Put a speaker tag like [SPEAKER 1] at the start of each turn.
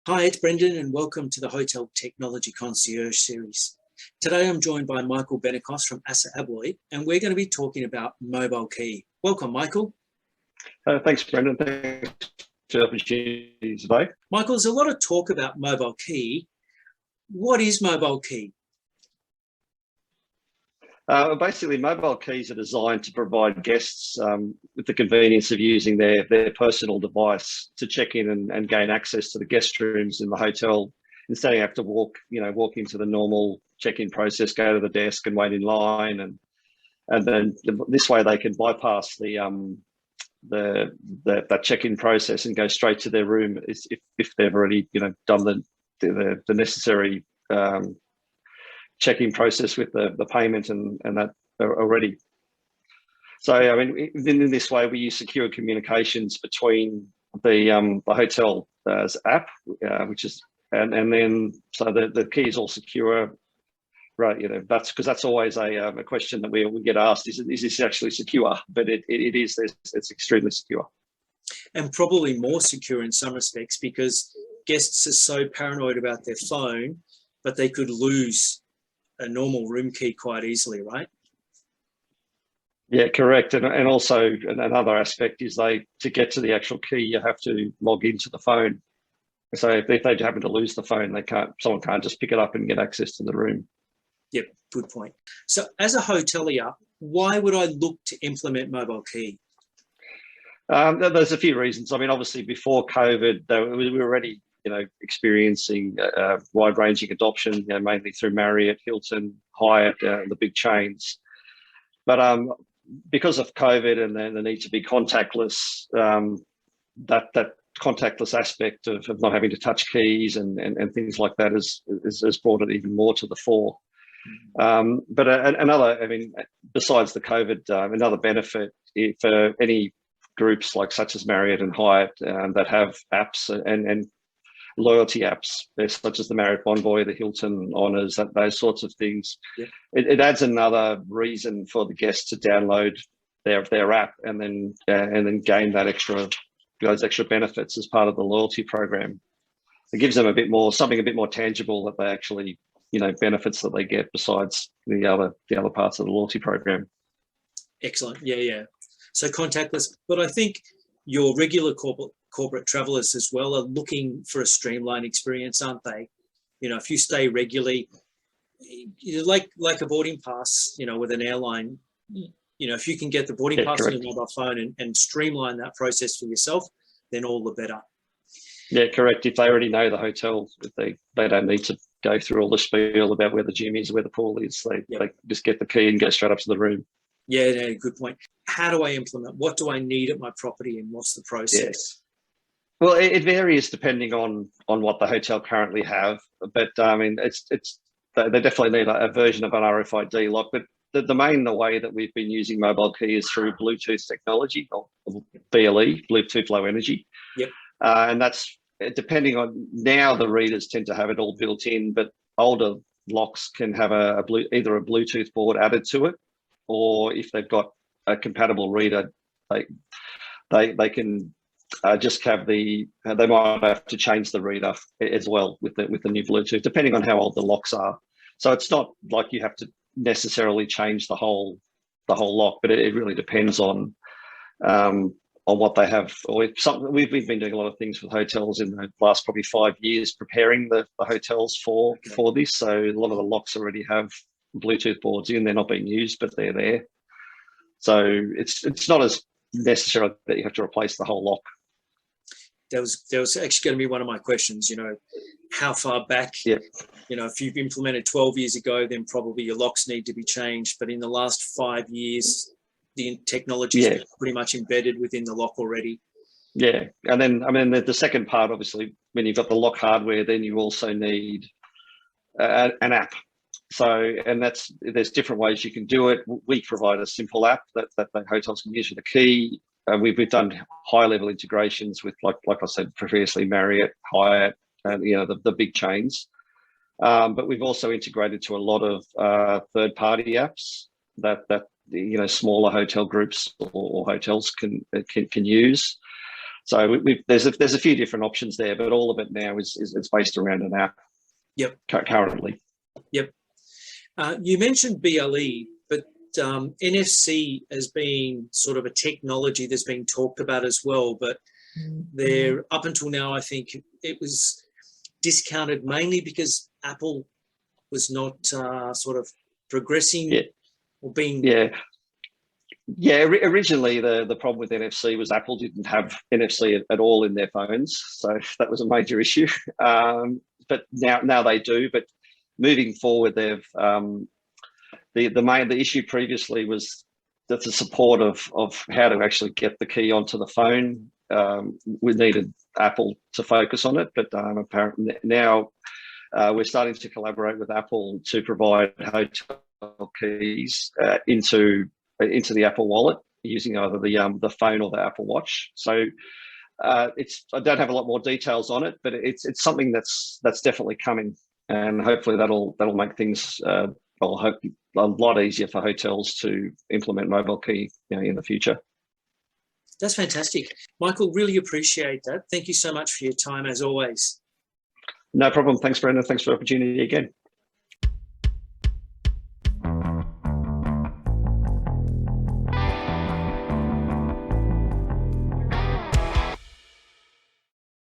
[SPEAKER 1] Hi, it's Brendon and welcome to the Hotel Technology Concierge series. Today I'm joined by Michael Benikos from Assa Abloy and we're going to be talking about mobile key. Welcome, Michael.
[SPEAKER 2] Thanks, Brendon. Thanks for the opportunity today.
[SPEAKER 1] Michael, there's a lot of talk about mobile key. What is mobile key?
[SPEAKER 2] Basically, mobile keys are designed to provide guests with the convenience of using their personal device to check in and gain access to the guest rooms in the hotel instead of have to walk into the normal check-in process, go to the desk and wait in line, and then this way they can bypass that check-in process and go straight to their room if they've already done the necessary check-in process with the payment and that already. So I mean, in this way, we use secure communications between the hotel app, which is and then so the key is all secure, right? That's because that's always a question that we get asked: is this actually secure? But it is. It's extremely secure,
[SPEAKER 1] and probably more secure in some respects because guests are so paranoid about their phone, but they could lose a normal room key quite easily, right?
[SPEAKER 2] Yeah, correct. And also another aspect is to get to the actual key, you have to log into the phone. So if they happen to lose the phone, someone can't just pick it up and get access to the room.
[SPEAKER 1] Yep, good point. So as a hotelier, why would I look to implement mobile key?
[SPEAKER 2] There's a few reasons. I mean, obviously before COVID, we were already experiencing wide-ranging adoption, mainly through Marriott, Hilton, Hyatt, the big chains. But because of COVID and then the need to be contactless, that contactless aspect of not having to touch keys and things like that has brought it even more to the fore. But another, I mean, besides the COVID, another benefit for any groups such as Marriott and Hyatt that have apps and loyalty apps, such as the Marriott Bonvoy, the Hilton Honors, those sorts of things.
[SPEAKER 1] Yeah.
[SPEAKER 2] It adds another reason for the guests to download their app and then gain those extra benefits as part of the loyalty program. It gives them something a bit more tangible that they actually benefits that they get besides the other parts of the loyalty program.
[SPEAKER 1] Excellent. Yeah. So contactless, but I think your regular corporate travelers as well are looking for a streamlined experience, aren't they? If you stay regularly, like a boarding pass, with an airline, if you can get the boarding pass on your mobile phone and streamline that process for yourself, then all the better.
[SPEAKER 2] Yeah, correct. If they already know the hotel, they don't need to go through all the spiel about where the gym is, where the pool is. They just get the key and go straight up to the room.
[SPEAKER 1] Yeah, good point. How do I implement? What do I need at my property and what's the process?
[SPEAKER 2] Yes. Well, it varies depending on what the hotel currently have. But I mean, they definitely need a version of an RFID lock. But the way that we've been using mobile key is through Bluetooth technology, or BLE, Bluetooth Low Energy.
[SPEAKER 1] Yep.
[SPEAKER 2] And that's depending on, now the readers tend to have it all built in, but older locks can have either a Bluetooth board added to it, or if they've got a compatible reader, they can just have they might have to change the reader as well with the new Bluetooth, depending on how old the locks are. So it's not like you have to necessarily change the whole lock, but it really depends on what they have. We've been doing a lot of things with hotels in the last probably 5 years, preparing the hotels for this. So a lot of the locks already have Bluetooth boards in. They're not being used, but they're there. So it's not as necessary that you have to replace the whole lock.
[SPEAKER 1] That was actually going to be one of my questions. How far back?
[SPEAKER 2] Yeah.
[SPEAKER 1] If you've implemented 12 years ago, then probably your locks need to be changed. But in the last 5 years, the technology is pretty much embedded within the lock already.
[SPEAKER 2] Yeah, and then I mean the second part, obviously, when you've got the lock hardware, then you also need an app. So, and there's different ways you can do it. We provide a simple app that the hotels can use with a key. We've done high level integrations with, like I said previously, Marriott, Hyatt, and the big chains. But we've also integrated to a lot of third party apps that smaller hotel groups or hotels can use. So there's a few different options there, but all of it now is it's based around an app.
[SPEAKER 1] Yep.
[SPEAKER 2] Currently.
[SPEAKER 1] Yep. You mentioned BLE, but NFC has been sort of a technology that's been talked about as well. But there, up until now, I think it was discounted mainly because Apple was not sort of progressing or being.
[SPEAKER 2] Yeah, originally the problem with NFC was Apple didn't have NFC at all in their phones, so that was a major issue. But now they do. But moving forward, they've the issue previously was that the support of how to actually get the key onto the phone. We needed Apple to focus on it, but apparently now we're starting to collaborate with Apple to provide hotel keys into the Apple Wallet using either the phone or the Apple Watch. So I don't have a lot more details on it, but it's something that's definitely coming, and hopefully that'll make things I'll hope a lot easier for hotels to implement mobile key in the future.
[SPEAKER 1] That's fantastic, Michael. Really appreciate that. Thank you so much for your time as always.
[SPEAKER 2] No problem. Thanks, Brendon. Thanks for the opportunity again.